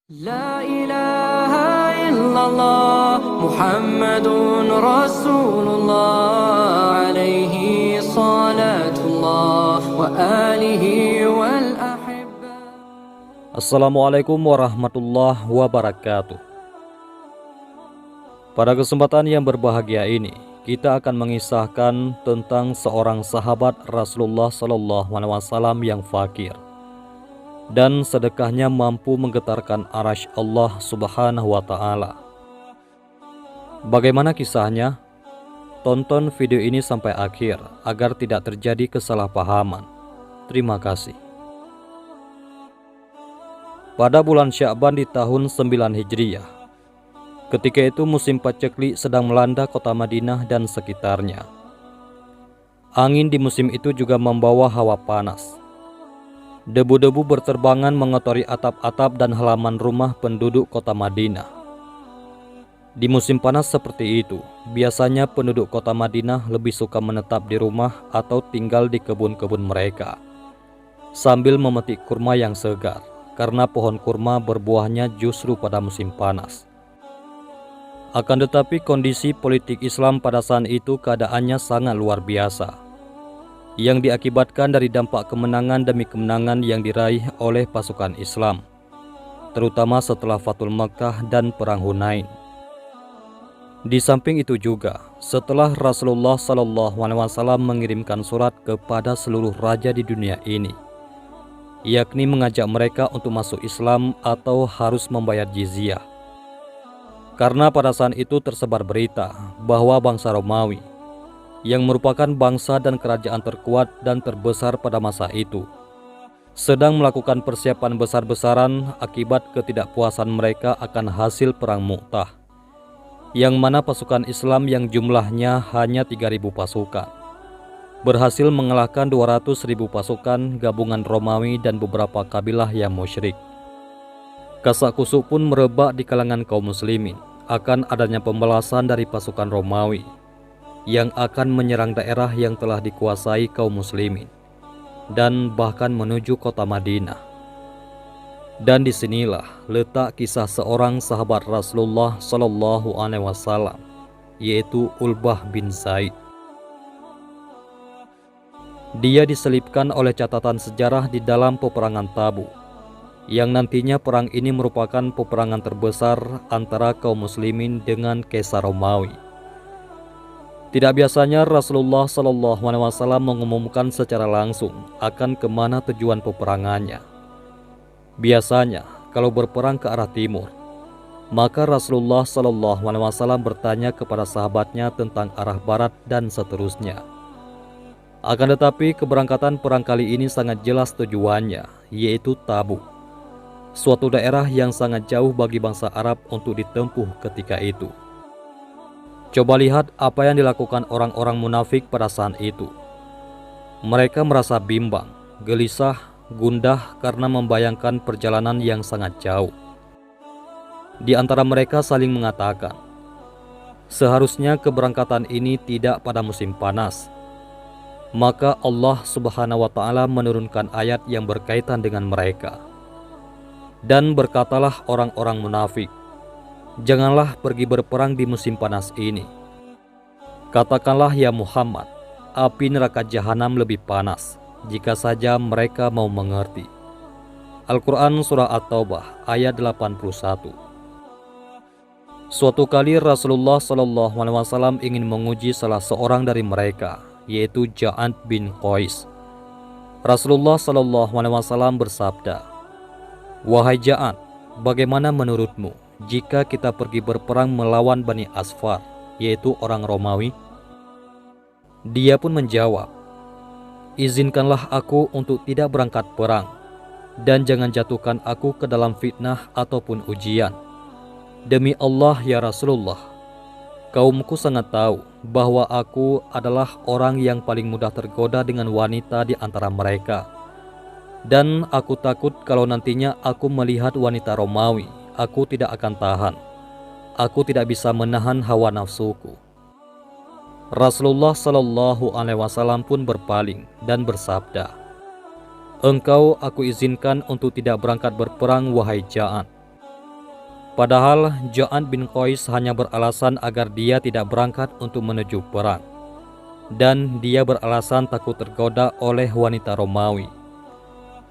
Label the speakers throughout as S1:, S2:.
S1: لا إله إلا الله محمد رسول الله عليه صلاة الله وآله والأحبة.
S2: Assalamualaikum warahmatullahi wabarakatuh. Pada kesempatan yang berbahagia ini, kita akan mengisahkan tentang seorang sahabat Rasulullah SAW yang fakir dan sedekahnya mampu menggetarkan arasy Allah Subhanahu wa Ta'ala. Bagaimana kisahnya? Tonton video ini sampai akhir agar tidak terjadi kesalahpahaman. Terima kasih. Pada bulan Sya'ban di tahun 9 Hijriah, ketika itu musim paceklik sedang melanda kota Madinah dan sekitarnya. Angin di musim itu juga membawa hawa panas. Debu-debu berterbangan mengotori atap-atap dan halaman rumah penduduk kota Madinah. Di musim panas seperti itu, biasanya penduduk kota Madinah lebih suka menetap di rumah atau tinggal di kebun-kebun mereka, sambil memetik kurma yang segar, karena pohon kurma berbuahnya justru pada musim panas. Akan tetapi kondisi politik Islam pada saat itu keadaannya sangat luar biasa, yang diakibatkan dari dampak kemenangan demi kemenangan yang diraih oleh pasukan Islam, terutama setelah Fathul Makkah dan Perang Hunain. Di samping itu juga, setelah Rasulullah SAW mengirimkan surat kepada seluruh raja di dunia ini, yakni mengajak mereka untuk masuk Islam atau harus membayar jizyah. Karena pada saat itu tersebar berita bahwa bangsa Romawi, yang merupakan bangsa dan kerajaan terkuat dan terbesar pada masa itu, sedang melakukan persiapan besar-besaran akibat ketidakpuasan mereka akan hasil perang Mu'tah, yang mana pasukan Islam yang jumlahnya hanya 3.000 pasukan berhasil mengalahkan 200.000 pasukan gabungan Romawi dan beberapa kabilah yang musyrik. Kasak-kusuk pun merebak di kalangan kaum muslimin akan adanya pembalasan dari pasukan Romawi yang akan menyerang daerah yang telah dikuasai kaum muslimin dan bahkan menuju kota Madinah. Dan disinilah letak kisah seorang sahabat Rasulullah SAW, yaitu Ulbah bin Zaid. Dia diselipkan oleh catatan sejarah di dalam peperangan Tabuk, yang nantinya perang ini merupakan peperangan terbesar antara kaum muslimin dengan Kaisar Romawi. Tidak biasanya Rasulullah SAW mengumumkan secara langsung akan kemana tujuan peperangannya. Biasanya kalau berperang ke arah timur, maka Rasulullah SAW bertanya kepada sahabatnya tentang arah barat dan seterusnya. Akan tetapi keberangkatan perang kali ini sangat jelas tujuannya, yaitu Tabuk, suatu daerah yang sangat jauh bagi bangsa Arab untuk ditempuh ketika itu. Coba lihat apa yang dilakukan orang-orang munafik pada saat itu. Mereka merasa bimbang, gelisah, gundah karena membayangkan perjalanan yang sangat jauh. Di antara mereka saling mengatakan, seharusnya keberangkatan ini tidak pada musim panas. Maka Allah Subhanahu wa Ta'ala menurunkan ayat yang berkaitan dengan mereka. Dan berkatalah orang-orang munafik, janganlah pergi berperang di musim panas ini. Katakanlah ya Muhammad, api neraka jahanam lebih panas, jika saja mereka mau mengerti. Al-Quran Surah At-Taubah ayat 81. Suatu kali Rasulullah SAW ingin menguji salah seorang dari mereka, yaitu Ja'ad bin Qais. Rasulullah SAW bersabda, "Wahai Ja'ad, bagaimana menurutmu jika kita pergi berperang melawan Bani Asfar, yaitu orang Romawi?" Dia pun menjawab, "Izinkanlah aku untuk tidak berangkat perang, dan jangan jatuhkan aku ke dalam fitnah ataupun ujian. Demi Allah ya Rasulullah, kaumku sangat tahu bahwa aku adalah orang yang paling mudah tergoda dengan wanita di antara mereka. Dan aku takut kalau nantinya aku melihat wanita Romawi, aku tidak akan tahan. Aku tidak bisa menahan hawa nafsuku." Rasulullah SAW pun berpaling dan bersabda, "Engkau aku izinkan untuk tidak berangkat berperang, wahai Ja'ad. Padahal Ja'ad bin Qais hanya beralasan agar dia tidak berangkat untuk menuju perang. Dan dia beralasan takut tergoda oleh wanita Romawi.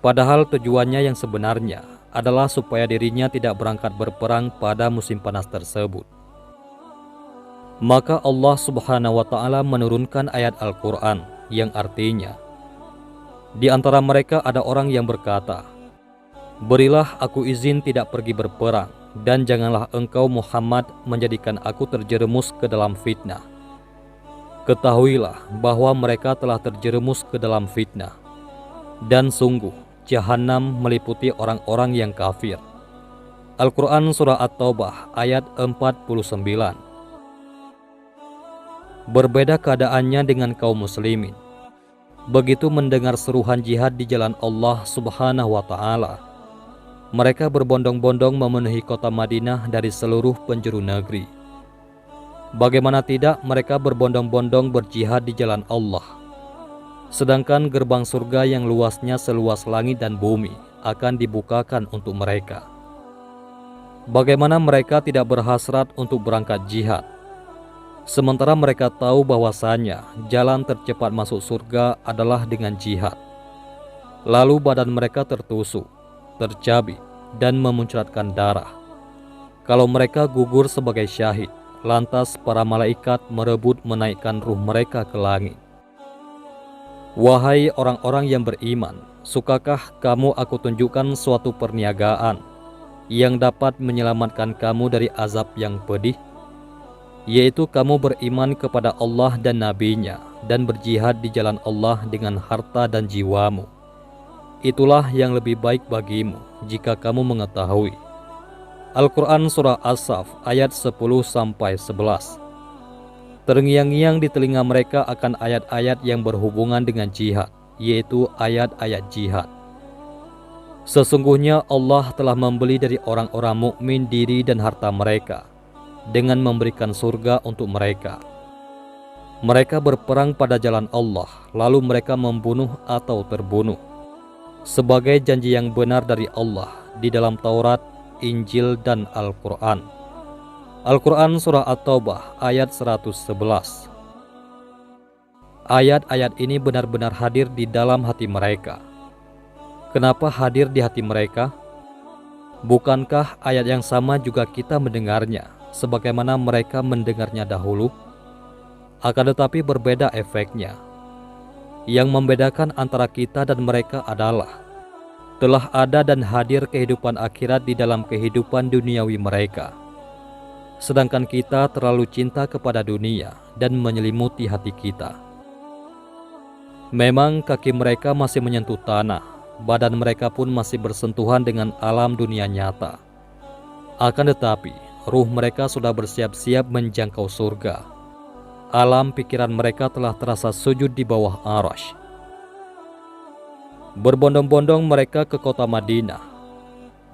S2: Padahal tujuannya yang sebenarnya adalah supaya dirinya tidak berangkat berperang pada musim panas tersebut. Maka Allah Subhanahu wa Ta'ala menurunkan ayat Al-Quran yang artinya, di antara mereka ada orang yang berkata, "Berilah aku izin tidak pergi berperang, dan janganlah engkau Muhammad menjadikan aku terjerumus ke dalam fitnah." Ketahuilah bahwa mereka telah terjerumus ke dalam fitnah, dan sungguh Jahannam meliputi orang-orang yang kafir. Al-Quran Surah At-Taubah ayat 49. Berbeda keadaannya dengan kaum muslimin. Begitu mendengar seruhan jihad di jalan Allah Subhanahu wa Ta'ala, mereka berbondong-bondong memenuhi kota Madinah dari seluruh penjuru negeri. Bagaimana tidak, mereka berbondong-bondong berjihad di jalan Allah. Sedangkan gerbang surga yang luasnya seluas langit dan bumi akan dibukakan untuk mereka. Bagaimana mereka tidak berhasrat untuk berangkat jihad, sementara mereka tahu bahwasanya jalan tercepat masuk surga adalah dengan jihad. Lalu badan mereka tertusuk, tercabik, dan memuncratkan darah. Kalau mereka gugur sebagai syahid, lantas para malaikat merebut menaikkan ruh mereka ke langit. Wahai orang-orang yang beriman, sukakah kamu aku tunjukkan suatu perniagaan yang dapat menyelamatkan kamu dari azab yang pedih? Yaitu kamu beriman kepada Allah dan Nabi-Nya dan berjihad di jalan Allah dengan harta dan jiwamu. Itulah yang lebih baik bagimu jika kamu mengetahui. Al-Quran Surah As-Saff ayat 10-11. Terngiang-ngiang di telinga mereka akan ayat-ayat yang berhubungan dengan jihad, yaitu ayat-ayat jihad. Sesungguhnya Allah telah membeli dari orang-orang mukmin diri dan harta mereka dengan memberikan surga untuk mereka. Mereka berperang pada jalan Allah, lalu mereka membunuh atau terbunuh, sebagai janji yang benar dari Allah di dalam Taurat, Injil, dan Al-Quran. Al-Quran Surah At-Taubah ayat 111. Ayat-ayat ini benar-benar hadir di dalam hati mereka. Kenapa hadir di hati mereka? Bukankah ayat yang sama juga kita mendengarnya sebagaimana mereka mendengarnya dahulu? Akan tetapi berbeda efeknya. Yang membedakan antara kita dan mereka adalah telah ada dan hadir kehidupan akhirat di dalam kehidupan duniawi mereka. Sedangkan kita terlalu cinta kepada dunia dan menyelimuti hati kita. Memang kaki mereka masih menyentuh tanah, badan mereka pun masih bersentuhan dengan alam dunia nyata. Akan tetapi ruh mereka sudah bersiap-siap menjangkau surga. Alam pikiran mereka telah terasa sujud di bawah Arasy. Berbondong-bondong mereka ke kota Madinah.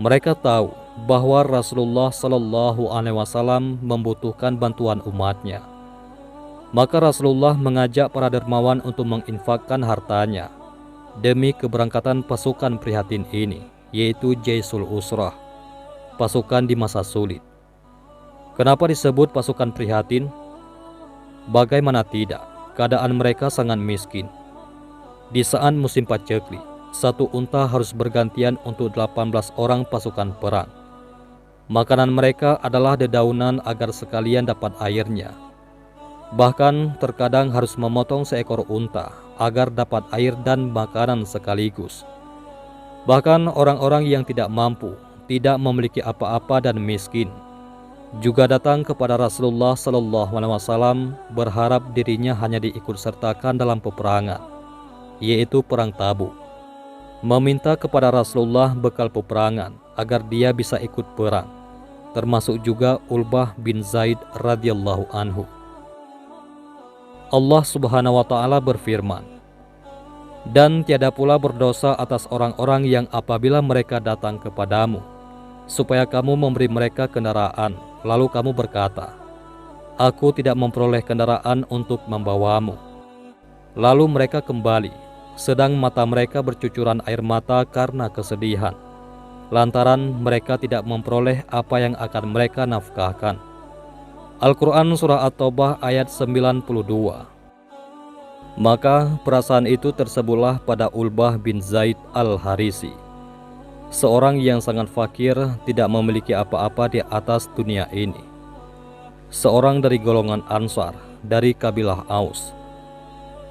S2: Mereka tahu bahwa Rasulullah Shallallahu Alaihi Wasallam membutuhkan bantuan umatnya. Maka Rasulullah mengajak para dermawan untuk menginfakkan hartanya demi keberangkatan pasukan prihatin ini, yaitu Jaisul Usrah, pasukan di masa sulit. Kenapa disebut pasukan prihatin? Bagaimana tidak, keadaan mereka sangat miskin. Di saat musim paceklik, satu unta harus bergantian untuk 18 orang pasukan perang. Makanan mereka adalah dedaunan agar sekalian dapat airnya. Bahkan terkadang harus memotong seekor unta agar dapat air dan makanan sekaligus. Bahkan orang-orang yang tidak mampu, tidak memiliki apa-apa dan miskin, juga datang kepada Rasulullah Sallallahu Alaihi Wasallam berharap dirinya hanya diikut sertakan dalam peperangan, yaitu perang Tabuk, meminta kepada Rasulullah bekal peperangan agar dia bisa ikut perang, termasuk juga Ulbah bin Zaid radhiyallahu anhu. Allah Subhanahu wa Ta'ala berfirman, "Dan tiada pula berdosa atas orang-orang yang apabila mereka datang kepadamu, supaya kamu memberi mereka kendaraan, lalu kamu berkata, 'Aku tidak memperoleh kendaraan untuk membawamu.' Lalu mereka kembali, sedang mata mereka bercucuran air mata karena kesedihan. lantaran mereka tidak memperoleh apa yang akan mereka nafkahkan. Al-Quran Surah At-Taubah ayat 92. Maka perasaan itu tersebulah pada Ulbah bin Zaid Al-Harisi, seorang yang sangat fakir, tidak memiliki apa-apa di atas dunia ini. Seorang dari golongan Ansar, dari kabilah Aus.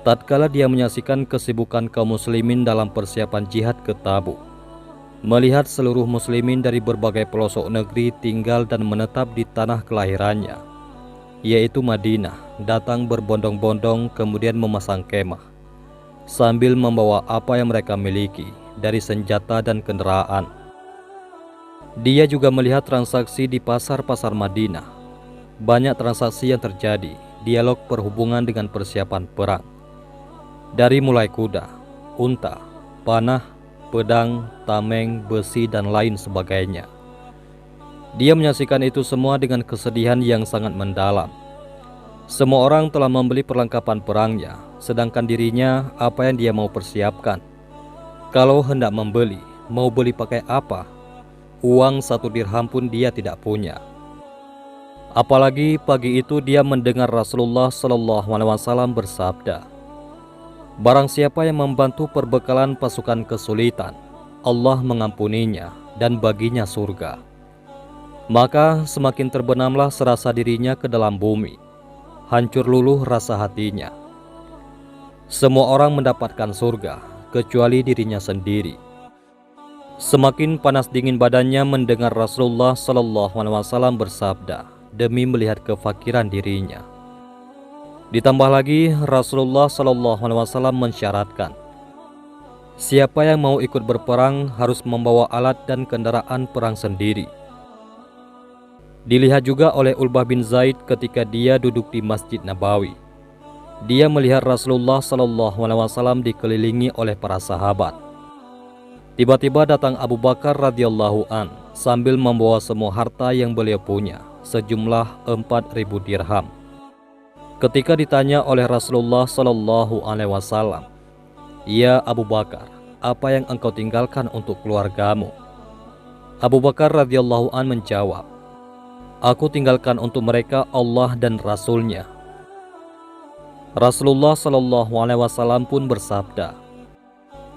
S2: Tatkala dia menyaksikan kesibukan kaum muslimin dalam persiapan jihad ke Tabuk, melihat seluruh muslimin dari berbagai pelosok negeri tinggal dan menetap di tanah kelahirannya, yaitu Madinah, datang berbondong-bondong kemudian memasang kemah, sambil membawa apa yang mereka miliki dari senjata dan kendaraan. Dia juga melihat transaksi di pasar-pasar Madinah. Banyak transaksi yang terjadi, dialog perhubungan dengan persiapan perang. Dari mulai kuda, unta, panah, pedang, tameng, besi, dan lain sebagainya. Dia menyaksikan itu semua dengan kesedihan yang sangat mendalam. Semua orang telah membeli perlengkapan perangnya, sedangkan dirinya apa yang dia mau persiapkan. Kalau hendak membeli, mau beli pakai apa? Uang 1 dirham pun dia tidak punya. Apalagi pagi itu dia mendengar Rasulullah SAW bersabda, "Barang siapa yang membantu perbekalan pasukan kesulitan, Allah mengampuninya dan baginya surga." Maka semakin terbenamlah serasa dirinya ke dalam bumi. Hancur luluh rasa hatinya. Semua orang mendapatkan surga, kecuali dirinya sendiri. Semakin panas dingin badannya mendengar Rasulullah SAW bersabda, demi melihat kefakiran dirinya. Ditambah lagi Rasulullah SAW mensyaratkan, siapa yang mau ikut berperang harus membawa alat dan kendaraan perang sendiri. Dilihat juga oleh Ulbah bin Zaid ketika dia duduk di Masjid Nabawi. Dia melihat Rasulullah SAW dikelilingi oleh para sahabat. Tiba-tiba datang Abu Bakar radhiyallahu an sambil membawa semua harta yang beliau punya, sejumlah 4.000 dirham. Ketika ditanya oleh Rasulullah SAW, "Ya Abu Bakar, apa yang engkau tinggalkan untuk keluargamu?" Abu Bakar radhiyallahu an menjawab, "Aku tinggalkan untuk mereka Allah dan Rasul-Nya." Rasulullah SAW pun bersabda,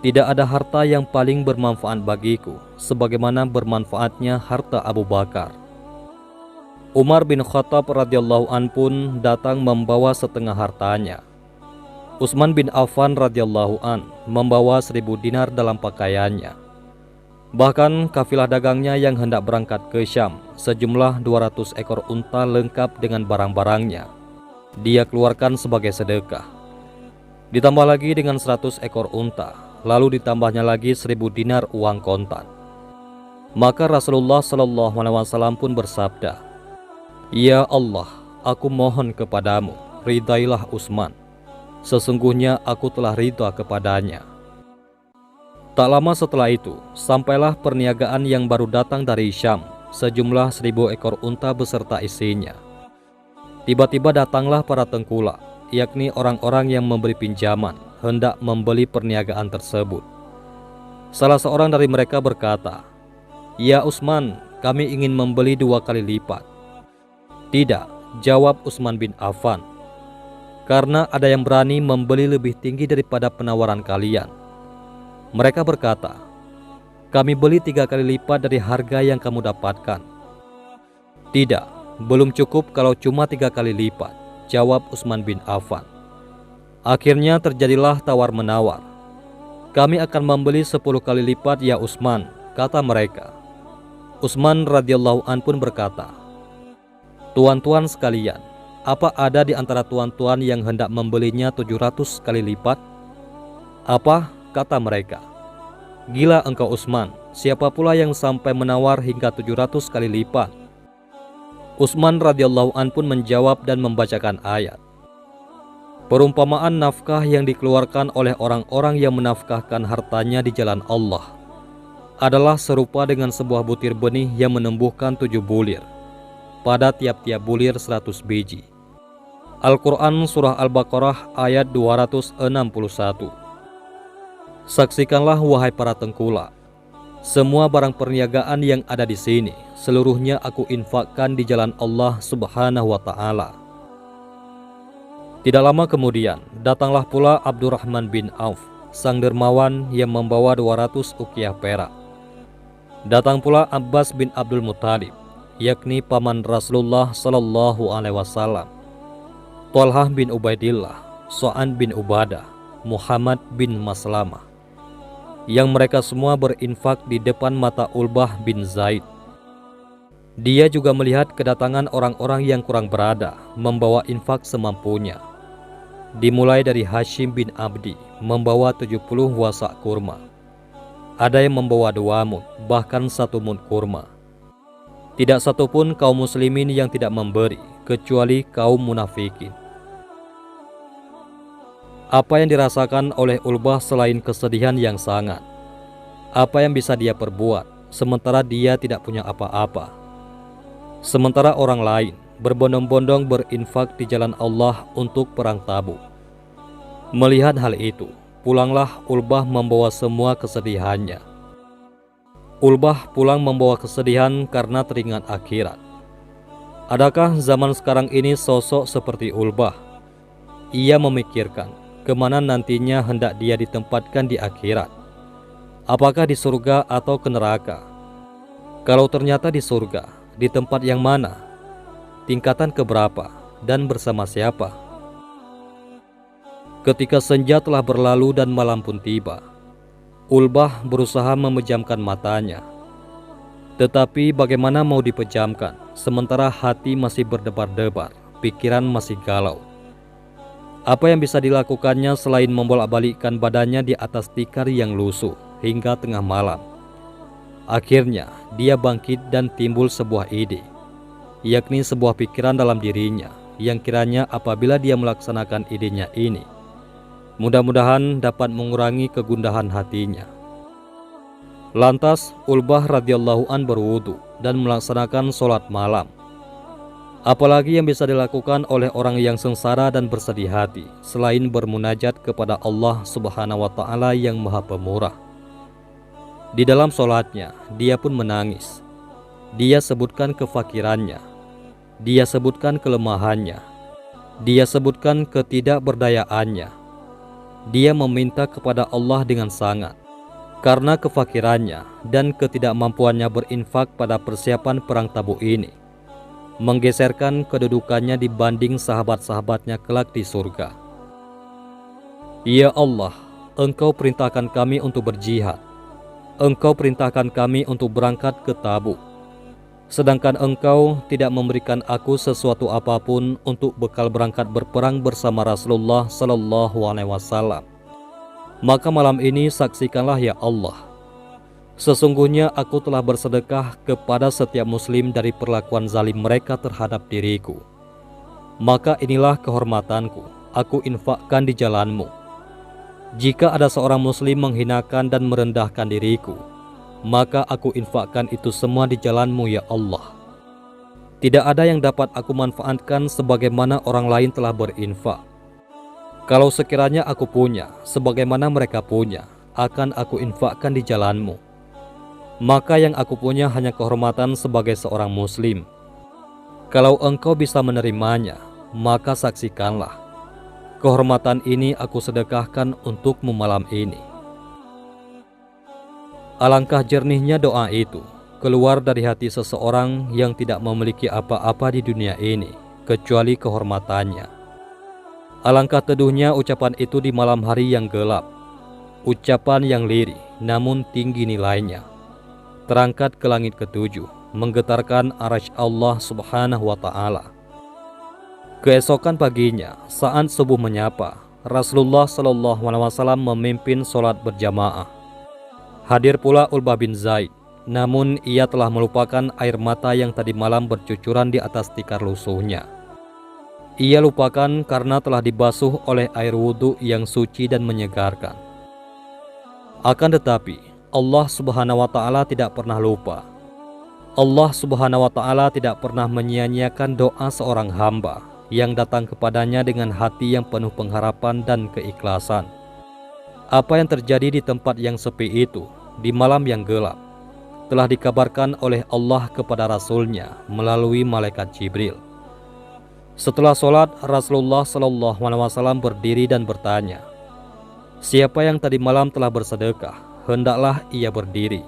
S2: "Tidak ada harta yang paling bermanfaat bagiku sebagaimana bermanfaatnya harta Abu Bakar." Umar bin Khattab radhiyallahu an pun datang membawa setengah hartanya. Utsman bin Affan radhiyallahu an membawa 1.000 dinar dalam pakaiannya. Bahkan kafilah dagangnya yang hendak berangkat ke Syam, sejumlah 200 ekor unta lengkap dengan barang-barangnya, dia keluarkan sebagai sedekah. Ditambah lagi dengan 100 ekor unta, lalu ditambahnya lagi 1.000 dinar uang kontan. Maka Rasulullah SAW pun bersabda, "Ya Allah, aku mohon kepadamu, ridailah Utsman. Sesungguhnya aku telah ridha kepadanya." Tak lama setelah itu, sampailah perniagaan yang baru datang dari Syam, sejumlah 1.000 ekor unta beserta isinya. Tiba-tiba datanglah para tengkulak, yakni orang-orang yang memberi pinjaman, hendak membeli perniagaan tersebut. Salah seorang dari mereka berkata, "Ya Utsman, kami ingin membeli 2 kali lipat." "Tidak," jawab Utsman bin Affan, "karena ada yang berani membeli lebih tinggi daripada penawaran kalian." Mereka berkata, "Kami beli 3 kali lipat dari harga yang kamu dapatkan." "Tidak, belum cukup kalau cuma 3 kali lipat," jawab Utsman bin Affan. Akhirnya terjadilah tawar-menawar. "Kami akan membeli 10 kali lipat ya Utsman," kata mereka. Utsman radhiyallahu an pun berkata, "Tuan-tuan sekalian, apa ada di antara tuan-tuan yang hendak membelinya 700 kali lipat?" "Apa?" kata mereka. "Gila engkau Utsman, siapa pula yang sampai menawar hingga 700 kali lipat?" Utsman radhiyallahu an pun menjawab dan membacakan ayat. Perumpamaan nafkah yang dikeluarkan oleh orang-orang yang menafkahkan hartanya di jalan Allah adalah serupa dengan sebuah butir benih yang menumbuhkan 7 bulir. Pada tiap-tiap bulir 100 biji. Al-Quran Surah Al-Baqarah ayat 261. Saksikanlah wahai para tengkulak, Semua barang perniagaan yang ada di sini, seluruhnya aku infakkan di jalan Allah Subhanahu wa Ta'ala. Tidak lama kemudian, datanglah pula Abdurrahman bin Auf, sang dermawan yang membawa 200 ukiah perak. Datang pula Abbas bin Abdul Muthalib, yakni paman Rasulullah Sallallahu Alaihi Wasallam, Thalhah bin Ubaidillah, Sa'ad bin Ubadah, Muhammad bin Maslamah, yang mereka semua berinfak di depan mata Ulbah bin Zaid. Dia juga melihat kedatangan orang-orang yang kurang berada membawa infak semampunya. Dimulai dari Hashim bin Abdi membawa 70 wasak kurma. Ada yang membawa 2 mud, bahkan 1 mud kurma. Tidak satupun kaum muslimin yang tidak memberi, kecuali kaum munafikin. Apa yang dirasakan oleh Ulbah selain kesedihan yang sangat? Apa yang bisa dia perbuat, sementara dia tidak punya apa-apa? Sementara orang lain berbondong-bondong berinfak di jalan Allah untuk perang Tabuk. Melihat hal itu, pulanglah Ulbah membawa semua kesedihannya. Ulbah pulang membawa kesedihan karena teringat akhirat. Adakah zaman sekarang ini sosok seperti Ulbah? Ia memikirkan kemana nantinya hendak dia ditempatkan di akhirat. Apakah di surga atau ke neraka? Kalau ternyata di surga, di tempat yang mana? Tingkatan keberapa? Dan bersama siapa? Ketika senja telah berlalu dan malam pun tiba, Ulbah berusaha memejamkan matanya. Tetapi bagaimana mau dipejamkan, sementara hati masih berdebar-debar, pikiran masih galau. Apa yang bisa dilakukannya selain membolak-balikkan badannya di atas tikar yang lusuh hingga tengah malam? Akhirnya dia bangkit dan timbul sebuah ide, yakni sebuah pikiran dalam dirinya yang kiranya apabila dia melaksanakan idenya ini, mudah-mudahan dapat mengurangi kegundahan hatinya. Lantas Ulbah radhiyallahu an berwudu dan melaksanakan sholat malam. Apalagi yang bisa dilakukan oleh orang yang sengsara dan bersedih hati selain bermunajat kepada Allah Subhanahu wa Ta'ala yang Maha Pemurah. Di dalam sholatnya, dia pun menangis. Dia sebutkan kefakirannya. Dia sebutkan kelemahannya. Dia sebutkan ketidakberdayaannya. Dia meminta kepada Allah dengan sangat karena kefakirannya dan ketidakmampuannya berinfak pada persiapan perang Tabuk ini, menggeserkan kedudukannya dibanding sahabat-sahabatnya kelak di surga. Ya Allah, Engkau perintahkan kami untuk berjihad. Engkau perintahkan kami untuk berangkat ke Tabuk. Sedangkan Engkau tidak memberikan aku sesuatu apapun untuk bekal berangkat berperang bersama Rasulullah Sallallahu Alaihi Wasallam. Maka malam ini saksikanlah ya Allah, sesungguhnya aku telah bersedekah kepada setiap muslim dari perlakuan zalim mereka terhadap diriku. Maka inilah kehormatanku, aku infakkan di jalanmu. Jika ada seorang muslim menghinakan dan merendahkan diriku, maka aku infakkan itu semua di jalanmu ya Allah. Tidak ada yang dapat aku manfaatkan sebagaimana orang lain telah berinfak. Kalau sekiranya aku punya sebagaimana mereka punya, akan aku infakkan di jalanmu. Maka yang aku punya hanya kehormatan sebagai seorang muslim. Kalau engkau bisa menerimanya, maka saksikanlah. Kehormatan ini aku sedekahkan untukmu malam ini. Alangkah jernihnya doa itu keluar dari hati seseorang yang tidak memiliki apa-apa di dunia ini kecuali kehormatannya. Alangkah teduhnya ucapan itu di malam hari yang gelap. Ucapan yang lirih namun tinggi nilainya, terangkat ke langit ketujuh, menggetarkan arasy Allah Subhanahu wa Ta'ala. Keesokan paginya, saat subuh menyapa, Rasulullah Sallallahu Alaihi Wasallam memimpin sholat berjamaah. Hadir pula Ulbah bin Zaid, namun ia telah melupakan air mata yang tadi malam bercucuran di atas tikar lusuhnya. Ia lupakan karena telah dibasuh oleh air wudhu yang suci dan menyegarkan. Akan tetapi, Allah Subhanahu wa Ta'ala tidak pernah lupa. Allah Subhanahu wa Ta'ala tidak pernah menyia-nyiakan doa seorang hamba yang datang kepadanya dengan hati yang penuh pengharapan dan keikhlasan. Apa yang terjadi di tempat yang sepi itu, di malam yang gelap, telah dikabarkan oleh Allah kepada Rasulnya melalui malaikat Jibril. Setelah sholat, Rasulullah SAW berdiri dan bertanya, "Siapa yang tadi malam telah bersedekah, hendaklah ia berdiri."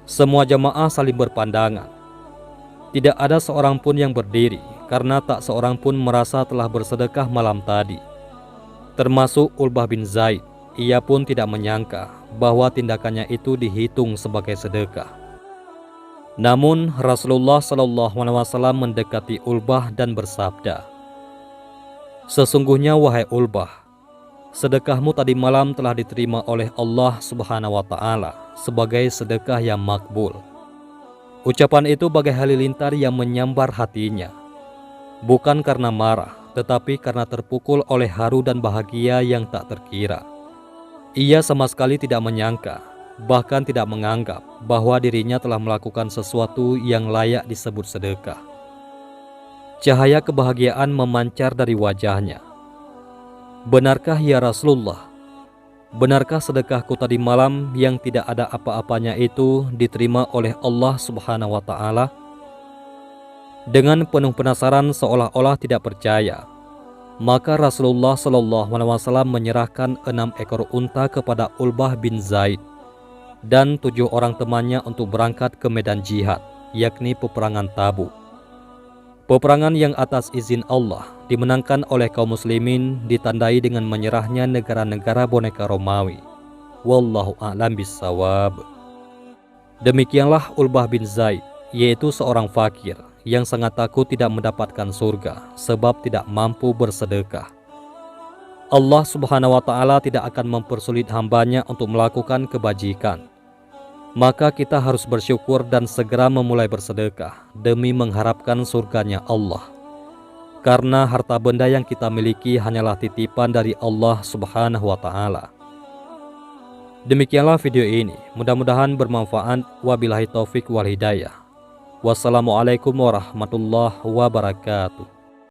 S2: Semua jamaah saling berpandangan. Tidak ada seorang pun yang berdiri, karena tak seorang pun merasa telah bersedekah malam tadi. Termasuk Ulbah bin Zaid, ia pun tidak menyangka bahwa tindakannya itu dihitung sebagai sedekah. Namun Rasulullah SAW mendekati Ulbah dan bersabda, "Sesungguhnya wahai Ulbah, sedekahmu tadi malam telah diterima oleh Allah Subhanahu wa Ta'ala sebagai sedekah yang makbul." Ucapan itu bagai halilintar yang menyambar hatinya, bukan karena marah, tetapi karena terpukul oleh haru dan bahagia yang tak terkira. Ia sama sekali tidak menyangka, bahkan tidak menganggap bahwa dirinya telah melakukan sesuatu yang layak disebut sedekah. Cahaya kebahagiaan memancar dari wajahnya. "Benarkah ya Rasulullah? Benarkah sedekahku tadi malam yang tidak ada apa-apanya itu diterima oleh Allah Subhanahu wa Ta'ala?" Dengan penuh penasaran seolah-olah tidak percaya, maka Rasulullah SAW menyerahkan 6 ekor unta kepada Ulbah bin Zaid dan 7 orang temannya untuk berangkat ke medan jihad, yakni peperangan Tabuk. Peperangan yang atas izin Allah dimenangkan oleh kaum muslimin ditandai dengan menyerahnya negara-negara boneka Romawi. Wallahu a'lam bissawab. Demikianlah Ulbah bin Zaid, yaitu seorang fakir yang sangat takut tidak mendapatkan surga sebab tidak mampu bersedekah. Allah Subhanahu wa Ta'ala tidak akan mempersulit hambanya untuk melakukan kebajikan. Maka kita harus bersyukur dan segera memulai bersedekah demi mengharapkan surganya Allah. Karena harta benda yang kita miliki hanyalah titipan dari Allah Subhanahu wa Ta'ala. Demikianlah video ini, mudah-mudahan bermanfaat. Wabillahi taufik wal hidayah. Wassalamualaikum warahmatullahi wabarakatuh.